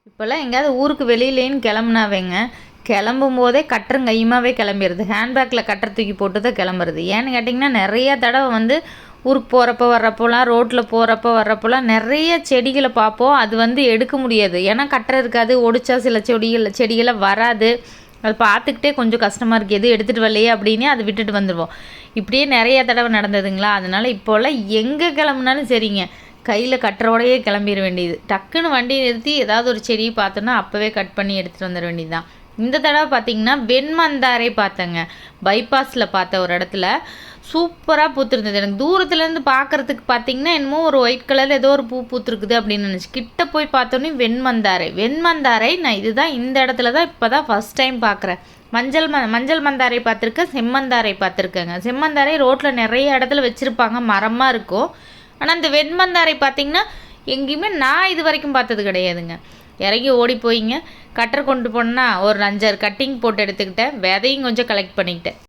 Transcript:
இப்போல்லாம் எங்கேயாவது ஊருக்கு வெளியிலேன்னு கிளம்புனாவேங்க, கிளம்பும்போதே கட்டரும் கையுமாவே கிளம்பிடுது. ஹேண்ட்பேக்கில் கட்டரை தூக்கி போட்டு தான் கிளம்புறது. ஏன்னு கேட்டிங்கன்னா, நிறைய தடவை வந்து ஊருக்கு போகிறப்போ வர்றப்போலாம், ரோட்டில் போகிறப்போ வர்றப்போலாம் நிறைய செடிகளை பார்ப்போம். அது வந்து எடுக்க முடியாது. ஏன்னா கட்டரை இருக்காது. ஒடிச்சா சில செடிகளை வராது. அது பார்த்துக்கிட்டே கொஞ்சம் கஷ்டமாக இருக்குது. எதுவும் எடுத்துகிட்டு வரலையே அப்படின்னே அதை விட்டுட்டு வந்துடுவோம். இப்படியே நிறைய தடவை நடந்ததுங்களா. அதனால் இப்போல்லாம் எங்கே கிளம்புனாலும் சரிங்க, கையில் கட்டுறோடையே கிளம்பிட வேண்டியது. டக்குன்னு வண்டி நிறுத்தி ஏதாவது ஒரு செடியை பார்த்தோன்னா அப்போவே கட் பண்ணி எடுத்துகிட்டு வந்துட வேண்டியது தான். இந்த தடவை பார்த்திங்கன்னா வெண்மந்தாரை பார்த்தேங்க. பைபாஸில் பார்த்த ஒரு இடத்துல சூப்பராக பூத்துருந்தது. எனக்கு தூரத்துலேருந்து பார்க்குறதுக்கு பார்த்திங்கன்னா என்னமோ ஒரு ஒயிட் கலரில் ஏதோ ஒரு பூ பூத்துருக்குது அப்படின்னு நினச்சி கிட்ட போய் பார்த்தோன்னே வெண்மந்தாரை நான் இதுதான் இந்த இடத்துல தான் இப்போ தான் ஃபஸ்ட் டைம் பார்க்குறேன். மஞ்சள் மந்தாரை பார்த்துருக்கேன், செம்மந்தாரை பார்த்துருக்கேங்க. செம்மந்தாரை ரோட்டில் நிறைய இடத்துல வச்சுருப்பாங்க, மரமாக இருக்கும். ஆனால் இந்த வெண்மந்தாரை பார்த்திங்கன்னா எங்கேயுமே நான் இது வரைக்கும் பார்த்தது கிடையாதுங்க. இறங்கி ஓடி போயிங்க, கட்டரை கொண்டு போனால் ஒரு 5-6 கட்டிங் போட்டு எடுத்துக்கிட்டேன். விதையும் கொஞ்சம் கலெக்ட் பண்ணிக்கிட்டேன்.